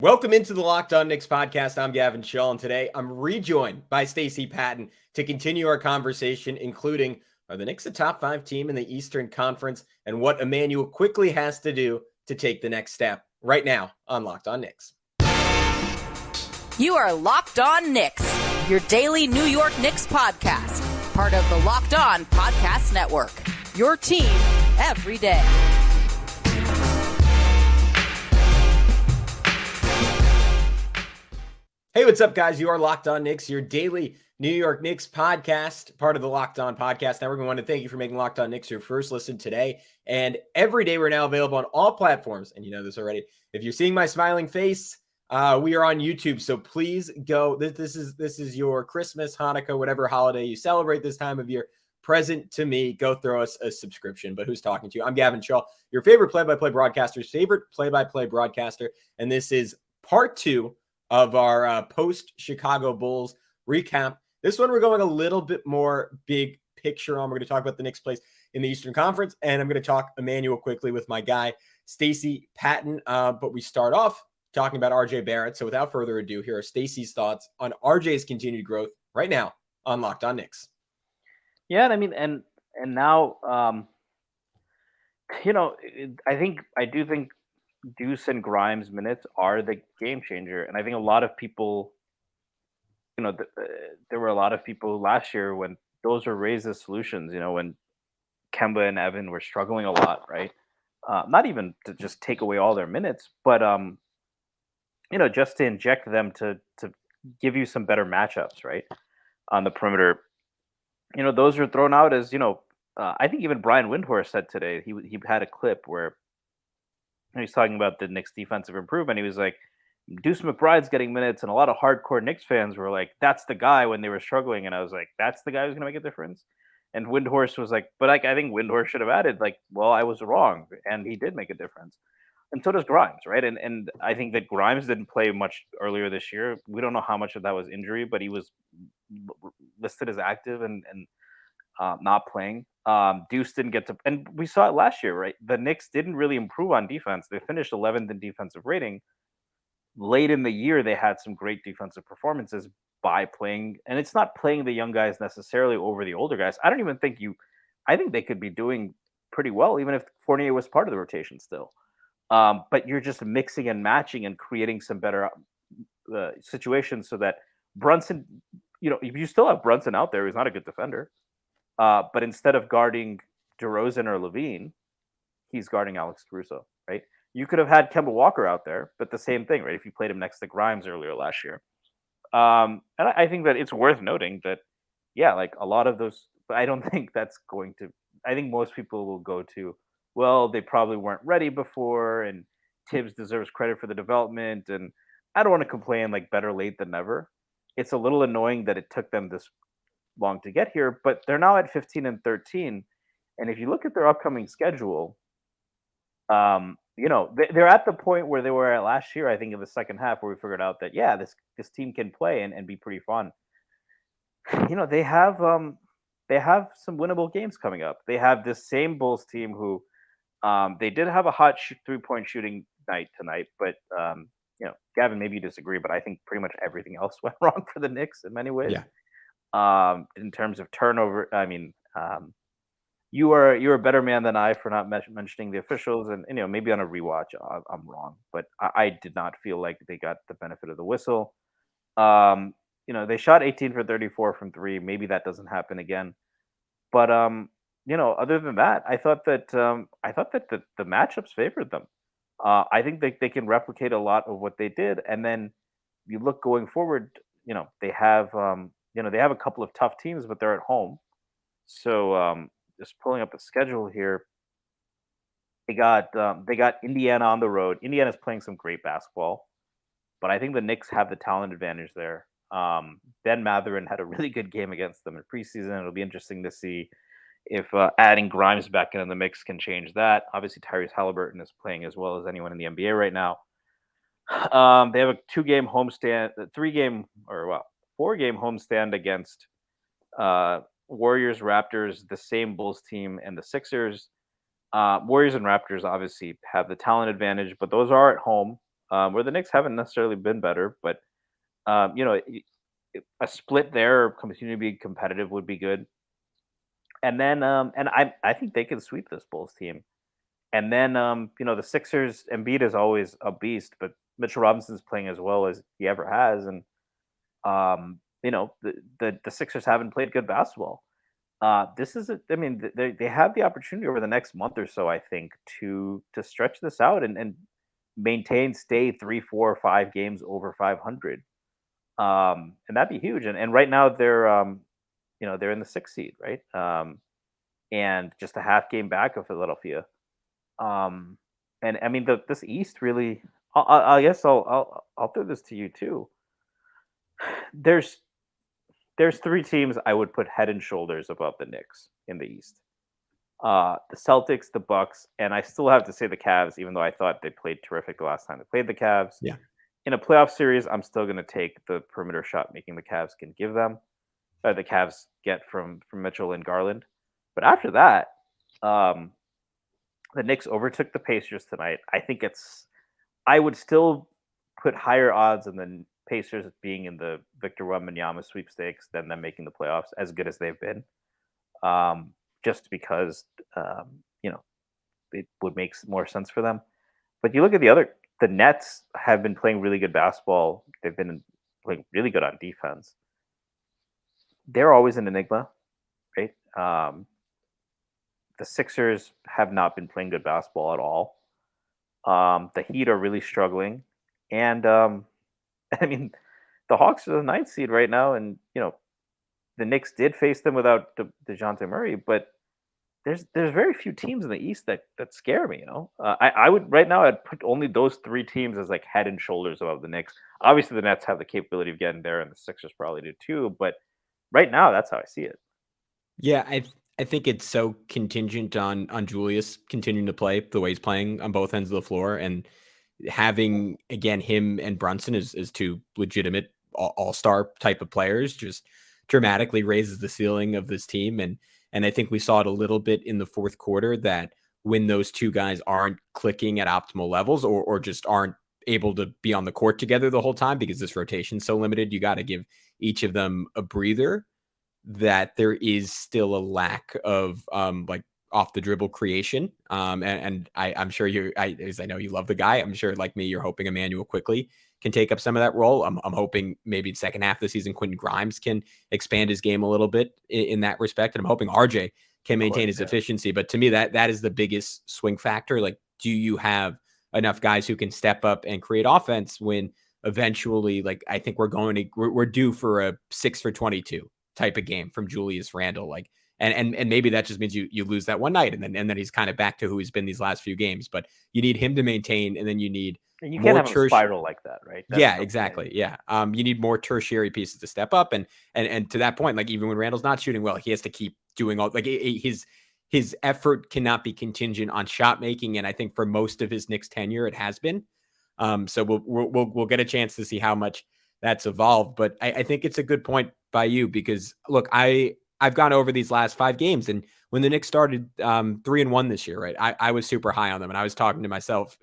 Welcome into the Locked On Knicks podcast. I'm Gavin Schall, and today I'm rejoined by Stacy Patton to continue our conversation, including are the Knicks a top 5 team in the Eastern Conference and what Immanuel Quickley has to do to take the next step right now on Locked On Knicks. You are Locked On Knicks, your daily New York Knicks podcast, part of the Locked On Podcast Network, your team every day. Hey, what's up, guys? You are Locked On Knicks, your daily New York Knicks podcast, part of the Locked On Podcast Network. We want to thank you for making Locked On Knicks your first listen today. And every day we're now available on all platforms. And you know this already. If you're seeing my smiling face, we are on YouTube. So please go. This is your Christmas, Hanukkah, whatever holiday you celebrate this time of year. Present to me. Go throw us a subscription. But who's talking to you? I'm Gavin Schall, your favorite play-by-play broadcaster's favorite play-by-play broadcaster. And this is part 2 of our post-Chicago Bulls recap. This one we're going a little bit more big picture on. We're going to talk about the Knicks' place in the Eastern Conference, and I'm going to talk Immanuel Quickley with my guy, Stacy Patton. But we start off talking about RJ Barrett. So without further ado, here are Stacy's thoughts on RJ's continued growth right now on Locked On Knicks. Yeah, I mean, and now, I do think Deuce and Grimes minutes are the game changer. And I think a lot of people, there were a lot of people last year when those were raised as solutions, when Kemba and Evan were struggling a lot, right? Not even to just take away all their minutes, but, just to inject them to give you some better matchups, right? On the perimeter. Those are thrown out as, I think even Brian Windhorst said today, he had a clip where he's talking about the Knicks defensive improvement. He was like, Deuce McBride's getting minutes, and a lot of hardcore Knicks fans were like, that's the guy when they were struggling. And I was like, that's the guy who's going to make a difference. And Windhorst was like, but I think Windhorst should have added, well, I was wrong. And he did make a difference. And so does Grimes, right? And I think that Grimes didn't play much earlier this year. We don't know how much of that was injury, but he was listed as active and not playing. Deuce didn't get to, and we saw it last year, right? The Knicks didn't really improve on defense. They finished 11th in defensive rating. Late in the year, they had some great defensive performances by playing, and it's not playing the young guys necessarily over the older guys. I think they could be doing pretty well, even if Fournier was part of the rotation still. But you're just mixing and matching and creating some better situations so that Brunson, if you still have Brunson out there, he's not a good defender. But instead of guarding DeRozan or Levine, he's guarding Alex Caruso, right? You could have had Kemba Walker out there, but the same thing, right? If you played him next to Grimes earlier last year. And I think that it's worth noting that, a lot of those, but I don't think that's going to, I think most people will go to, well, they probably weren't ready before, and Tibbs deserves credit for the development. And I don't want to complain better late than never. It's a little annoying that it took them this long to get here, but they're now at 15 and 13. And if you look at their upcoming schedule, they're at the point where they were at last year, I think, in the second half, where we figured out that, this team can play and be pretty fun. They have some winnable games coming up. They have this same Bulls team who they did have a hot 3-point shooting night tonight, but Gavin, maybe you disagree, but I think pretty much everything else went wrong for the Knicks in many ways. Yeah. In terms of turnover, you're a better man than I for not mentioning the officials, and maybe on a rewatch I'm wrong, but I did not feel like they got the benefit of the whistle. They shot 18 for 34 from 3. Maybe that doesn't happen again, but other than that, I thought that the matchups favored them. I think they can replicate a lot of what they did, and then you look going forward. They have they have a couple of tough teams, but they're at home. So just pulling up the schedule here, they got Indiana on the road. Indiana's playing some great basketball, but I think the Knicks have the talent advantage there. Ben Mathurin had a really good game against them in preseason. It'll be interesting to see if adding Grimes back into the mix can change that. Obviously, Tyrese Halliburton is playing as well as anyone in the NBA right now. They have a 2-game homestand, 3-game, or 4-game homestand against Warriors, Raptors, the same Bulls team, and the Sixers. Warriors and Raptors obviously have the talent advantage, but those are at home. where the Knicks haven't necessarily been better, but you know, a split there, continue to be competitive would be good. And then, and I think they can sweep this Bulls team. And then, you know, the Sixers, Embiid is always a beast, but Mitchell Robinson's playing as well as he ever has, and you know, the Sixers haven't played good basketball. This is, I mean, they have the opportunity over the next month or so, I think, to stretch this out and maintain, stay 3, 4, 5 games over 500, and that'd be huge. And right now they're, you know, they're in the 6th seed, right, and just a half game back of Philadelphia. And I mean, this East really, I guess I'll throw this to you too. There's 3 teams I would put head and shoulders above the Knicks in the East. The Celtics, the Bucks, and I still have to say the Cavs, even though I thought they played terrific the last time they played the Cavs. Yeah. In a playoff series, I'm still going to take the perimeter shot making the Cavs can give them, the Cavs get from Mitchell and Garland. But after that, the Knicks overtook the Pacers tonight. I would still put higher odds on the Pacers being in the Victor Wembanyama sweepstakes than them making the playoffs, as good as they've been. Just because, you know, it would make more sense for them. But you look at the Nets have been playing really good basketball. They've been playing really good on defense. They're always an enigma, right? The Sixers have not been playing good basketball at all. The Heat are really struggling. And, I mean, the Hawks are the 9th seed right now. And, you know, the Knicks did face them without DeJounte Murray, but there's very few teams in the East that scare me, you know. I would, right now, I'd put only those 3 teams as like head and shoulders above the Knicks. Obviously, the Nets have the capability of getting there, and the Sixers probably do too. But right now, that's how I see it. Yeah, I think it's so contingent on Julius continuing to play the way he's playing on both ends of the floor, and having, again, him and Brunson as 2 legitimate all-star type of players just dramatically raises the ceiling of this team. And I think we saw it a little bit in the 4th quarter that when those 2 guys aren't clicking at optimal levels or just aren't able to be on the court together the whole time because this rotation's so limited, you got to give each of them a breather, that there is still a lack of like off the dribble creation. And I'm sure as I know you love the guy, I'm sure like me, you're hoping Immanuel Quickley can take up some of that role. I'm hoping maybe the second half of the season, Quentin Grimes can expand his game a little bit in that respect. And I'm hoping RJ can maintain his efficiency. But to me, that is the biggest swing factor. Like, do you have enough guys who can step up and create offense when eventually, like, I think we're due for a 6 for 22 type of game from Julius Randle. Like, and maybe that just means you lose that one night and then he's kind of back to who he's been these last few games. But you need him to maintain, and then you need you can't have a spiral like that, right? Yeah, exactly. Yeah. You need more tertiary pieces to step up. And to that point, like, even when Randall's not shooting well, he has to keep doing all, like, his effort cannot be contingent on shot making. And I think for most of his Knicks tenure, it has been. So we'll get a chance to see how much that's evolved. But I think it's a good point by you, because look, I've gone over these last 5 games, and when the Knicks started 3-1 this year, right, I was super high on them, and I was talking myself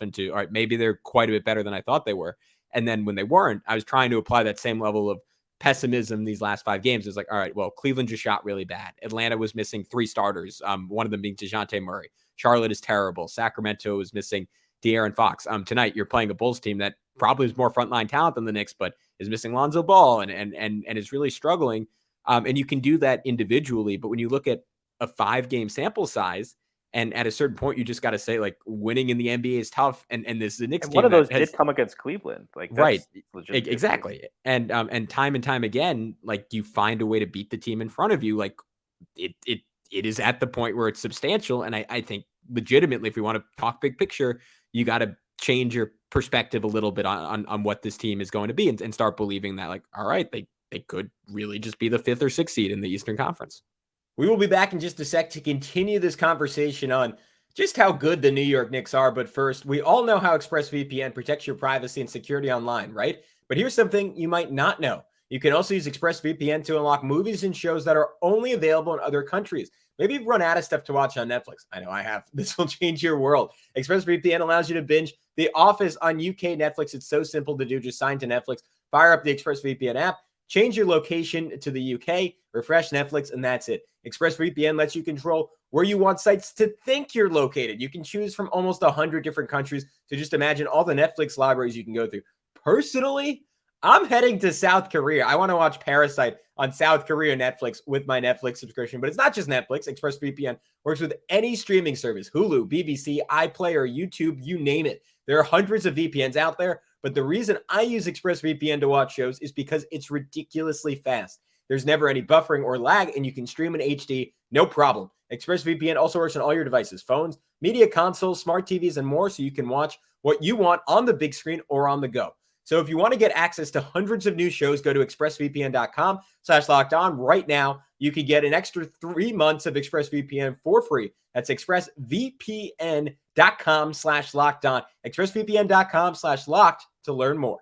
into, all right, maybe they're quite a bit better than I thought they were. And then when they weren't, I was trying to apply that same level of pessimism these last 5 games. It's like, all right, well, Cleveland just shot really bad. Atlanta was missing 3 starters, one of them being DeJounte Murray. Charlotte is terrible. Sacramento is missing De'Aaron Fox. Tonight you're playing a Bulls team that probably is more frontline talent than the Knicks, but is missing Lonzo Ball and is really struggling. And you can do that individually, but when you look at a 5-game sample size, and at a certain point, you just got to say, like, winning in the NBA is tough. And this is the Knicks team. One of those did come against Cleveland, like, right? Exactly. And time again, like, you find a way to beat the team in front of you. Like, it is at the point where it's substantial. And I think legitimately, if we want to talk big picture, you got to change your perspective a little bit on what this team is going to be, and start believing that, like, all right, they could really just be the 5th or 6th seed in the Eastern Conference. We will be back in just a sec to continue this conversation on just how good the New York Knicks are. But first, we all know how ExpressVPN protects your privacy and security online, right? But here's something you might not know. You can also use ExpressVPN to unlock movies and shows that are only available in other countries. Maybe you've run out of stuff to watch on Netflix. I know I have. This will change your world. ExpressVPN allows you to binge The Office on UK Netflix. It's so simple to do. Just sign to Netflix, fire up the ExpressVPN app, change your location to the UK, refresh Netflix, and that's it. ExpressVPN lets you control where you want sites to think you're located. You can choose from almost 100 different countries. So just imagine all the Netflix libraries you can go through. Personally, I'm heading to South Korea. I want to watch Parasite on South Korea Netflix with my Netflix subscription. But it's not just Netflix. ExpressVPN works with any streaming service, Hulu, BBC, iPlayer, YouTube, you name it. There are hundreds of VPNs out there. But the reason I use ExpressVPN to watch shows is because it's ridiculously fast. There's never any buffering or lag, and you can stream in HD, no problem. ExpressVPN also works on all your devices, phones, media consoles, smart TVs, and more, so you can watch what you want on the big screen or on the go. So if you want to get access to hundreds of new shows, go to expressvpn.com/lockedon right now. You can get an extra 3 months of ExpressVPN for free. That's expressvpn.com/lockedon. expressvpn.com/locked to learn more.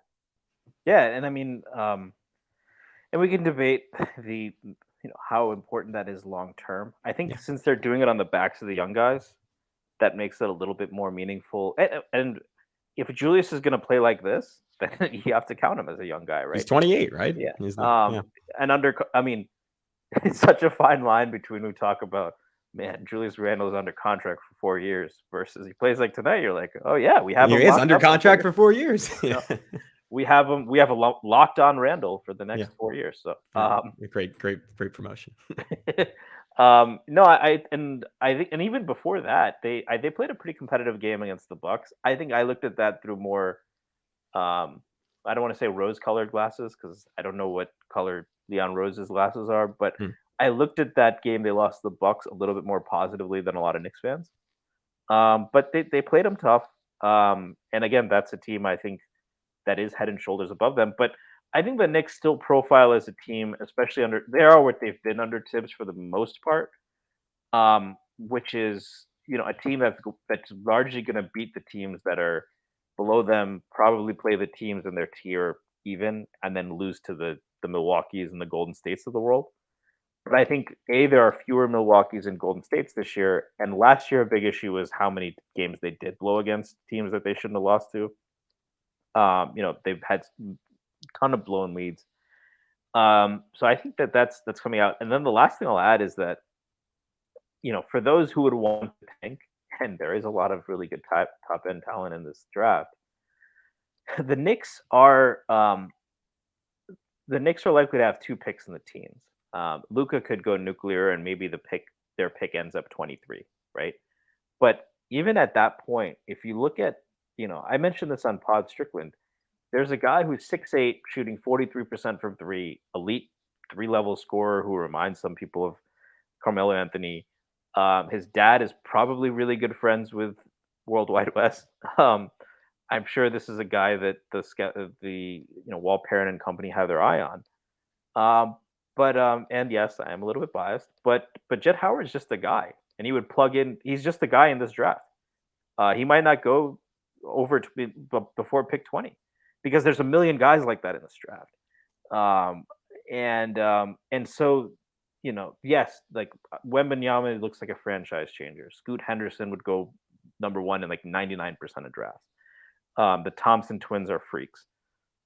Yeah, and I mean, and we can debate the how important that is long term. I think since they're doing it on the backs of the young guys, that makes it a little bit more meaningful. And if Julius is going to play like this, then you have to count him as a young guy, right? He's 28, right? Yeah. He's and I mean, it's such a fine line between we talk about, man, Julius Randle is under contract for 4 years versus he plays like tonight. You're like, oh yeah, we have him. He is under contract for 4 years. We have him. We have a locked on Randle for the next 4 years. So great promotion. No, I think, and even before that, they played a pretty competitive game against the Bucks. I think I looked at that through more, I don't want to say rose-colored glasses because I don't know what color Leon Rose's glasses are, but I looked at that game. They lost the Bucks a little bit more positively than a lot of Knicks fans. But they played them tough. And again, that's a team I think that is head and shoulders above them. But I think the Knicks still profile as a team, especially they are what they've been under Tibbs for the most part, which is a team that's largely going to beat the teams that are below them, probably play the teams in their tier even, and then lose to the Milwaukees and the Golden States of the world. But I think there are fewer Milwaukees and Golden States this year, and last year a big issue was how many games they did blow against teams that they shouldn't have lost to. They've had a ton of blown leads. So I think that's coming out. And then the last thing I'll add is that, for those who would want to tank, and there is a lot of really good top end talent in this draft, the Knicks are likely to have 2 picks in the teens. Luka could go nuclear, and maybe their pick ends up 23, right? But even at that point, if you look at, I mentioned this on Pod Strickland. There's a guy who's 6'8", shooting 43% from 3, elite 3-level scorer who reminds some people of Carmelo Anthony. His dad is probably really good friends with Worldwide West. I'm sure this is a guy that the Walt Perrin and company have their eye on. And yes, I am a little bit biased, but Jet Howard's just a guy, and he would plug in. He's just a guy in this draft. He might not go over before pick 20 because there's a million guys like that in this draft. And so, yes, like Wembanyama looks like a franchise changer. Scoot Henderson would go number 1 in like 99% of drafts. The Thompson twins are freaks.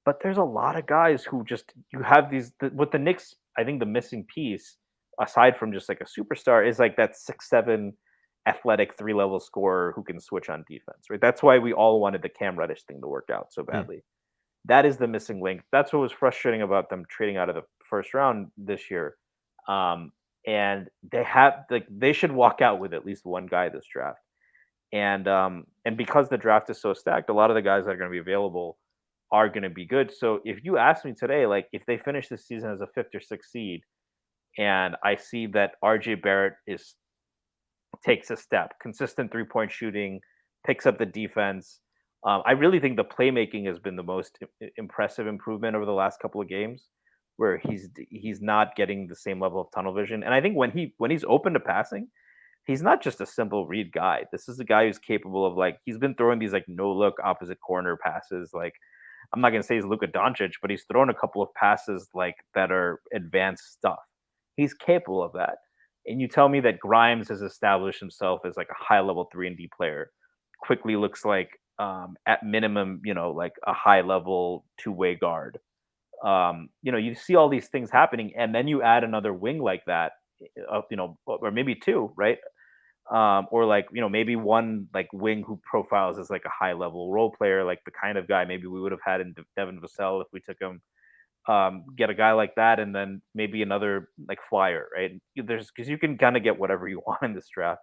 But there's a lot of guys who you have with the Knicks, I think the missing piece, aside from just like a superstar, is like that 6'7" athletic 3-level scorer who can switch on defense, right? That's why we all wanted the Cam Reddish thing to work out so badly. That is the missing link. That's what was frustrating about them trading out of the first round this year. And they should walk out with at least one guy this draft. And because the draft is so stacked, a lot of the guys that are going to be available are going to be good. So if you ask me today, like if they finish this season as a 5th or 6th seed, and I see that RJ Barrett takes a step, consistent 3-point shooting, picks up the defense. I really think the playmaking has been the most impressive improvement over the last couple of games, where he's not getting the same level of tunnel vision. And I think when he's open to passing, he's not just a simple read guy. This is a guy who's capable of he's been throwing these no look opposite corner passes. I'm not gonna say he's Luka Doncic, but he's thrown a couple of passes that are advanced stuff. He's capable of that. and you tell me that Grimes has established himself as like a high level 3-and-D player, Quickley looks like at minimum, like a high level two-way guard. You see all these things happening, and then you add another wing like that, or maybe two, right? Or like maybe one like wing who profiles as like a high level role player, like the kind of guy maybe we would have had in Devin Vassell if we took him. Get a guy like that, and then maybe another like flyer, right? There's because you can kind of get whatever you want in this draft.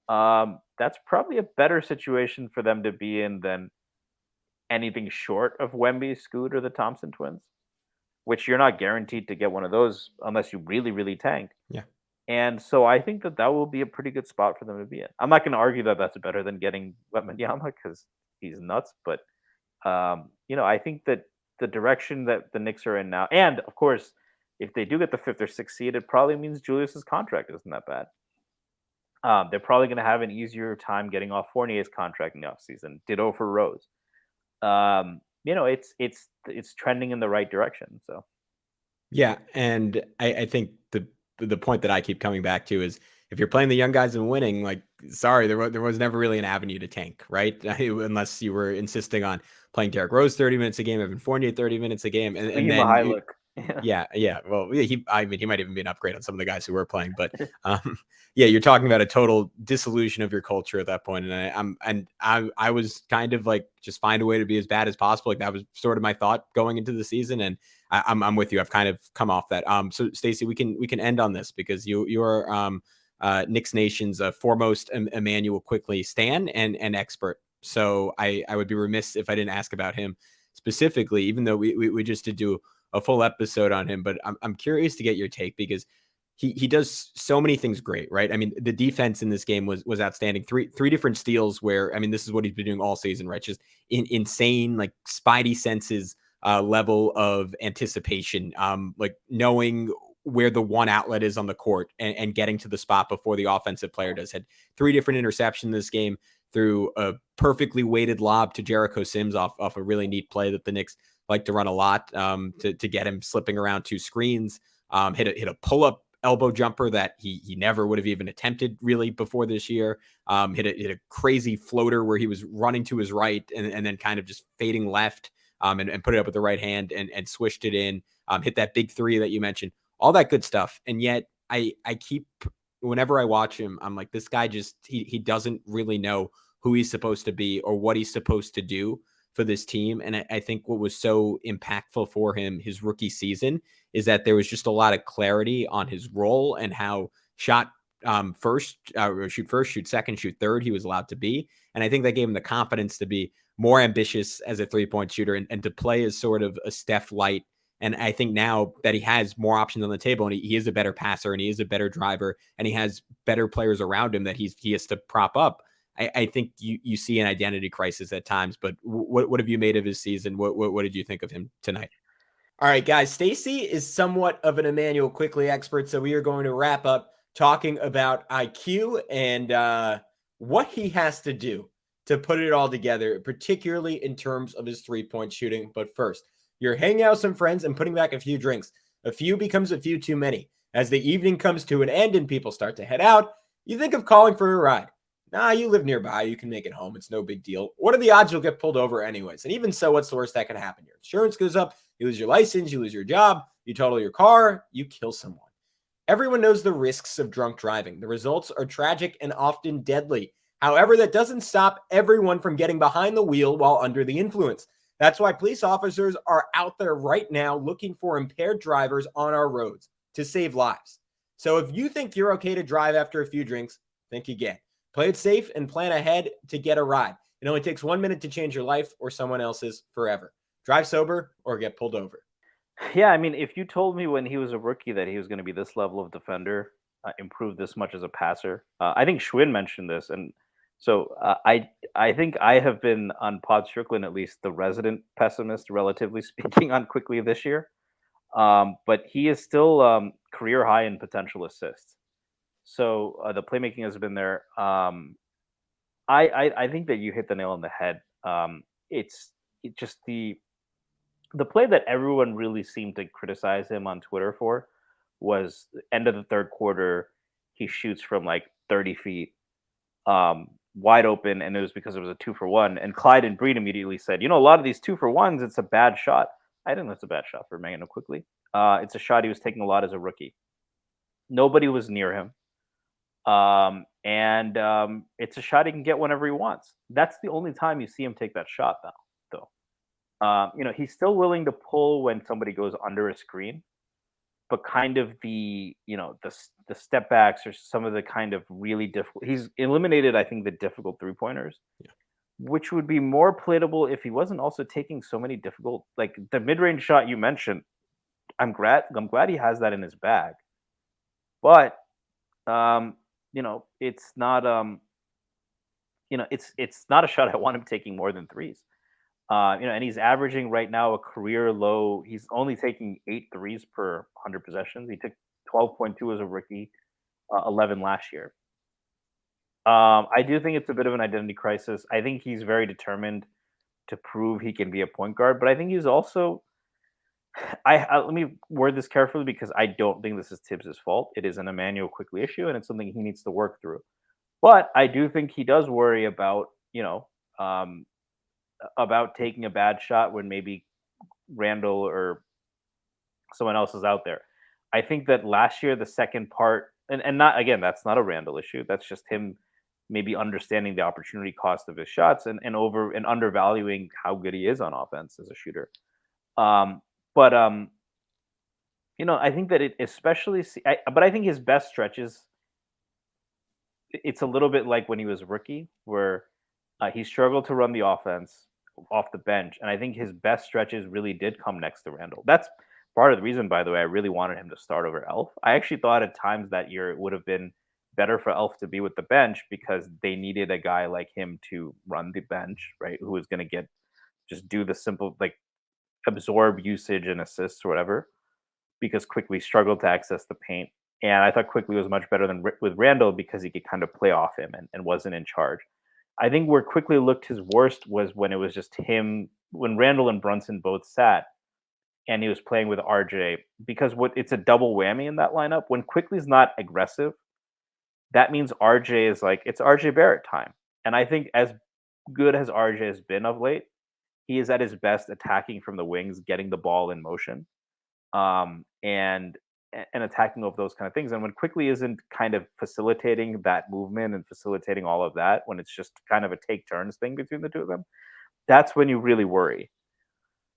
That's probably a better situation for them to be in than anything short of Wemby, Scoot, or the Thompson twins, which you're not guaranteed to get one of those unless you really, really tank. Yeah. And so I think that will be a pretty good spot for them to be in. I'm not going to argue that that's better than getting Wembanyama because he's nuts, but I think that the direction that the Knicks are in now, and of course, if they do get the 5th or 6th seed, it probably means Julius's contract isn't that bad. They're probably going to have an easier time getting off Fournier's contract in the offseason. Ditto for Rose. It's trending in the right direction. So, yeah, and I think the point that I keep coming back to is if you're playing the young guys and winning, like, sorry, there was never really an avenue to tank, right? Unless you were insisting on playing Derrick Rose 30 minutes a game, Evan Fournier 30 minutes a game, and then yeah. Well, he might even be an upgrade on some of the guys who were playing, but you're talking about a total dissolution of your culture at that point. And I was kind of like, just find a way to be as bad as possible. Like that was sort of my thought going into the season, and I'm with you. I've kind of come off that. So Stacy, we can end on this because you're Knicks Nation's foremost Immanuel Quickley stan and expert. So I would be remiss if I didn't ask about him specifically, even though we just did do a full episode on him. But I'm curious to get your take because he does so many things great, right? I mean, the defense in this game was outstanding. Three different steals where, I mean, this is what he's been doing all season, right? Just insane, like spidey senses level of anticipation, like knowing where the one outlet is on the court and getting to the spot before the offensive player does. Had 3 different interceptions in this game through a perfectly weighted lob to Jericho Sims off a really neat play that the Knicks like to run a lot to get him slipping around 2 screens, hit a pull-up elbow jumper that he never would have even attempted really before this year, hit a crazy floater where he was running to his right and then kind of just fading left and put it up with the right hand and swished it in, hit that big 3 that you mentioned, all that good stuff. And yet I keep, whenever I watch him, I'm like, this guy just, he doesn't really know who he's supposed to be or what he's supposed to do for this team. And I think what was so impactful for him his rookie season is that there was just a lot of clarity on his role and how shoot first, shoot second, shoot third he was allowed to be. And I think that gave him the confidence to be more ambitious as a 3-point shooter and to play as sort of a Steph light. And I think now that he has more options on the table and he is a better passer and he is a better driver and he has better players around him that he has to prop up, I think you see an identity crisis at times. But what have you made of his season? What did you think of him tonight? All right, guys, Stacy is somewhat of an Immanuel Quickley expert, so we are going to wrap up talking about IQ and what he has to do to put it all together, particularly in terms of his 3-point shooting. But first, you're hanging out with some friends and putting back a few drinks. A few becomes a few too many. As the evening comes to an end and people start to head out, you think of calling for a ride. Nah, you live nearby. You can make it home. It's no big deal. What are the odds you'll get pulled over anyways? And even so, what's the worst that can happen? Your insurance goes up. You lose your license. You lose your job. You total your car. You kill someone. Everyone knows the risks of drunk driving. The results are tragic and often deadly. However, that doesn't stop everyone from getting behind the wheel while under the influence. That's why police officers are out there right now looking for impaired drivers on our roads to save lives. So if you think you're okay to drive after a few drinks, think again. Play it safe and plan ahead to get a ride. It only takes 1 minute to change your life or someone else's forever. Drive sober or get pulled over. Yeah, I mean, if you told me when he was a rookie that he was going to be this level of defender, improve this much as a passer, I think Schwinn mentioned this, and so I think I have been on Pod Strickland at least the resident pessimist, relatively speaking, on Quickley this year, but he is still career high in potential assists. So the playmaking has been there. I think that you hit the nail on the head. It's just the play that everyone really seemed to criticize him on Twitter for was end of the third quarter. he shoots from like 30 feet, wide open, and it was because it was a 2-for-1. And Clyde and Breed immediately said, a lot of these 2-for-1s, it's a bad shot. I think that's a bad shot for Emmanuel Quickley. It's a shot he was taking a lot as a rookie. Nobody was near him. It's a shot he can get whenever he wants. That's the only time you see him take that shot now, though. He's still willing to pull when somebody goes under a screen, but kind of the step backs or some of the kind of really difficult. He's eliminated, I think, the difficult 3-pointers, which would be more playable if he wasn't also taking so many difficult, like the mid-range shot you mentioned. I'm glad he has that in his bag, but it's not it's not a shot I want him taking more than threes. And he's averaging right now a career low. He's only taking 8 threes per 100 possessions. He took 12.2 as a rookie, 11 last year. I do think it's a bit of an identity crisis. I think he's very determined to prove he can be a point guard, but I think he's also. Let me word this carefully because I don't think this is Tibbs' fault. It is an Immanuel Quickley issue, and it's something he needs to work through. But I do think he does worry about, about taking a bad shot when maybe Randall or someone else is out there. I think that last year, the second part, and not, again, that's not a Randall issue. That's just him maybe understanding the opportunity cost of his shots and undervaluing how good he is on offense as a shooter. But I think that it especially, but I think his best stretches, it's a little bit like when he was a rookie, where he struggled to run the offense off the bench. And I think his best stretches really did come next to Randall. That's part of the reason, by the way, I really wanted him to start over Elf. I actually thought at times that year it would have been better for Elf to be with the bench because they needed a guy like him to run the bench, right? Who was going to just do the simple, like, absorb usage and assists or whatever, because Quickley struggled to access the paint. And I thought Quickley was much better than with Randall because he could kind of play off him and wasn't in charge. I think where Quickley looked his worst was when it was just him, when Randall and Brunson both sat and he was playing with RJ, because it's a double whammy in that lineup. When Quickley's not aggressive, that means RJ is like, it's RJ Barrett time. And I think as good as RJ has been of late, he is at his best attacking from the wings, getting the ball in motion, and attacking over those kind of things. And when Quickley isn't kind of facilitating that movement and facilitating all of that, when it's just kind of a take turns thing between the two of them, that's when you really worry.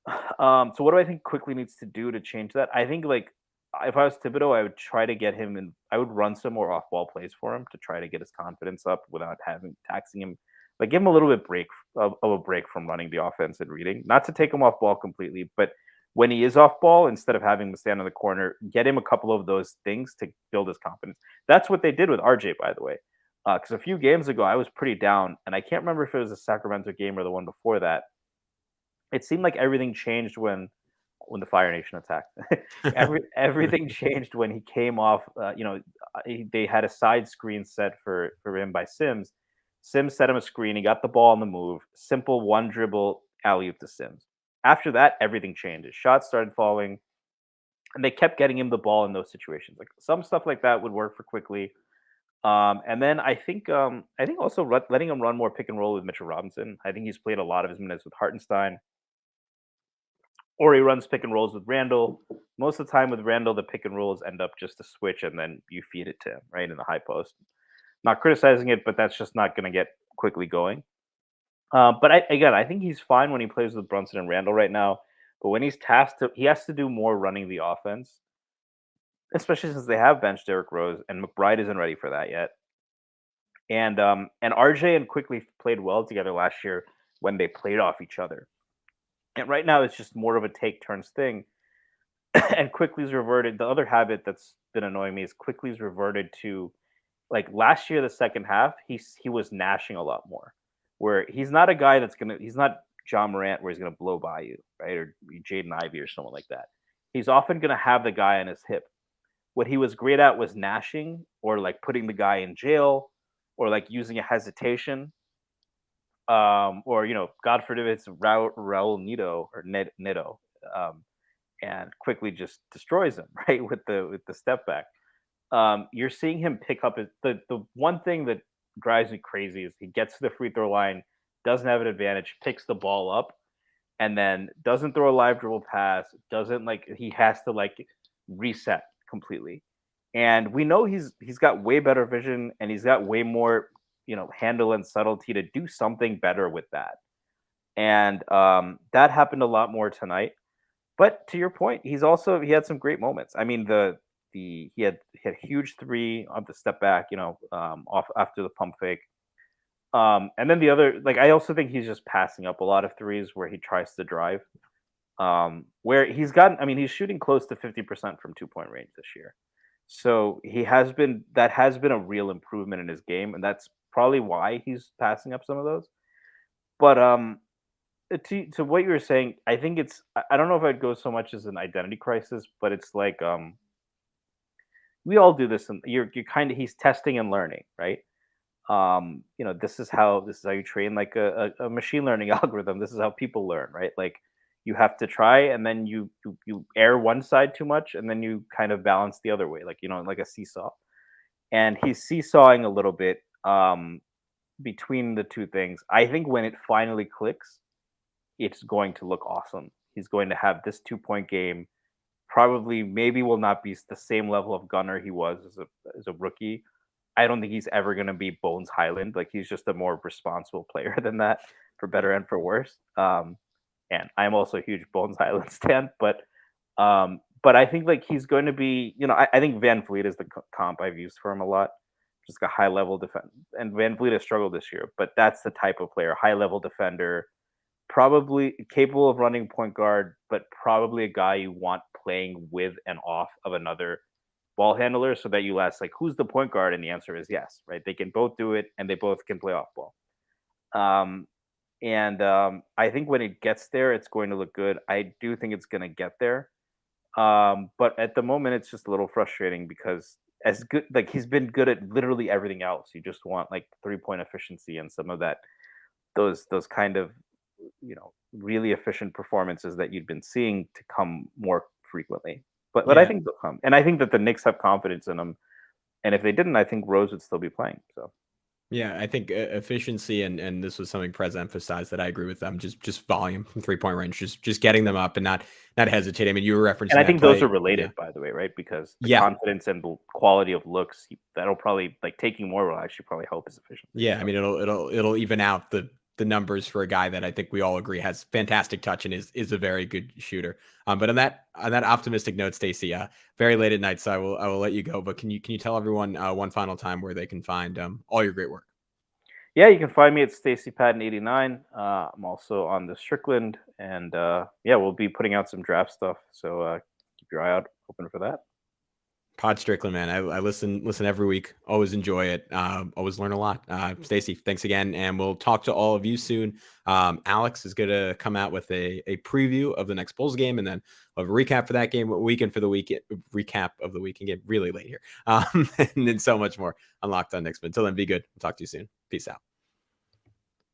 So what do I think Quickley needs to do to change that? I think, like, if I was Thibodeau, I would try to get him in. I would run some more off-ball plays for him to try to get his confidence up without taxing him. Like, give him a little bit of a break from running the offense and reading. Not to take him off ball completely, but when he is off ball, instead of having him stand in the corner, get him a couple of those things to build his confidence. That's what they did with RJ, by the way. Because a few games ago, I was pretty down, and I can't remember if it was the Sacramento game or the one before that. It seemed like everything changed when the Fire Nation attacked. Everything changed when he came off. They had a side screen set for him by Sims. Sims set him a screen. He got the ball on the move. Simple one dribble alley-oop to Sims. After that, everything changed. His shots started falling, and they kept getting him the ball in those situations. Like, some stuff like that would work for Quickley. And then I think also letting him run more pick and roll with Mitchell Robinson. I think he's played a lot of his minutes with Hartenstein, or he runs pick and rolls with Randall. Most of the time with Randall, the pick and rolls end up just a switch, and then you feed it to him right in the high post. Not criticizing it, but that's just not going to get Quickley going. But I think he's fine when he plays with Brunson and Randall right now. But when he's tasked he has to do more running the offense, especially since they have benched Derrick Rose and McBride isn't ready for that yet. And RJ and Quickley played well together last year when they played off each other. And right now it's just more of a take turns thing. And Quickley's reverted. The other habit that's been annoying me is Quickley's reverted to, like, last year, the second half, he was gnashing a lot more. Where he's not a guy he's not John Morant where he's gonna blow by you, right? Or Jaden Ivey or someone like that. He's often gonna have the guy on his hip. What he was great at was gnashing, or like putting the guy in jail, or like using a hesitation. Or God forbid it's Raul Neto or Neto. And Quickley just destroys him, right? With the step back. you're seeing him pick up the one thing that drives me crazy is he gets to the free throw line, doesn't have an advantage, picks the ball up, and then doesn't throw a live dribble pass, doesn't he has to reset completely. And we know he's got way better vision and he's got way more, handle and subtlety to do something better with that. And that happened a lot more tonight. But to your point, he had some great moments. I mean, he had a huge three on the step back, off after the pump fake. And then the other, I also think he's just passing up a lot of threes where he tries to drive. Where he's shooting close to 50% from 2-point range this year. So that has been a real improvement in his game, and that's probably why he's passing up some of those. But to what you were saying, I think I don't know if I'd go so much as an identity crisis, but it's we all do this, and he's testing and learning, right? This is how you train a machine learning algorithm. This is how people learn, right? You have to try, and then you err one side too much, and then you kind of balance the other way, like a seesaw. And he's seesawing a little bit between the two things. I think when it finally clicks, it's going to look awesome. He's going to have this 2-point game. Probably, maybe will not be the same level of gunner he was as a rookie. I don't think he's ever going to be Bones Highland. He's just a more responsible player than that, for better and for worse. And I'm also a huge Bones Highland stan, but I think he's going to be, I think Van Vliet is the comp I've used for him a lot. Just a high level defender, and Van Vliet has struggled this year, but that's the type of player, high level defender, probably capable of running point guard, but probably a guy you want playing with and off of another ball handler, so that you ask who's the point guard, and the answer is yes, right? They can both do it, and they both can play off ball. I think when it gets there, it's going to look good. I do think it's going to get there. But at the moment, it's just a little frustrating because as good, he's been good at literally everything else. You just want 3-point efficiency and some of those kind of, really efficient performances that you've been seeing to come more frequently. But Yeah. I think they'll come. And I think that the Knicks have confidence in them. And if they didn't, I think Rose would still be playing. So. Yeah, I think efficiency and this was something Prez emphasized that I agree with them. Just volume from 3-point range, just getting them up and not hesitating. I mean, you were referencing. And I think those are play. related, Yeah. by the way, right? Because the confidence and the quality of looks, that'll probably taking more will actually probably help his efficiency. Yeah, I mean, it'll even out the numbers for a guy that I think we all agree has fantastic touch and is a very good shooter. But on that optimistic note, Stacy, very late at night, so I will let you go. But can you tell everyone one final time where they can find all your great work? Yeah, you can find me at Stacy Patton 89. I'm also on the Strickland, and we'll be putting out some draft stuff. So keep your eye out open for that. Pod Strickland, man. I listen every week. Always enjoy it. Always learn a lot. Stacy, thanks again, and we'll talk to all of you soon. Alex is going to come out with a preview of the next Bulls game, and then we'll have a recap for that game, weekend for the weekend, recap of the weekend game. Really late here, and then so much more on Locked On Knicks. But until then, be good. We'll talk to you soon. Peace out.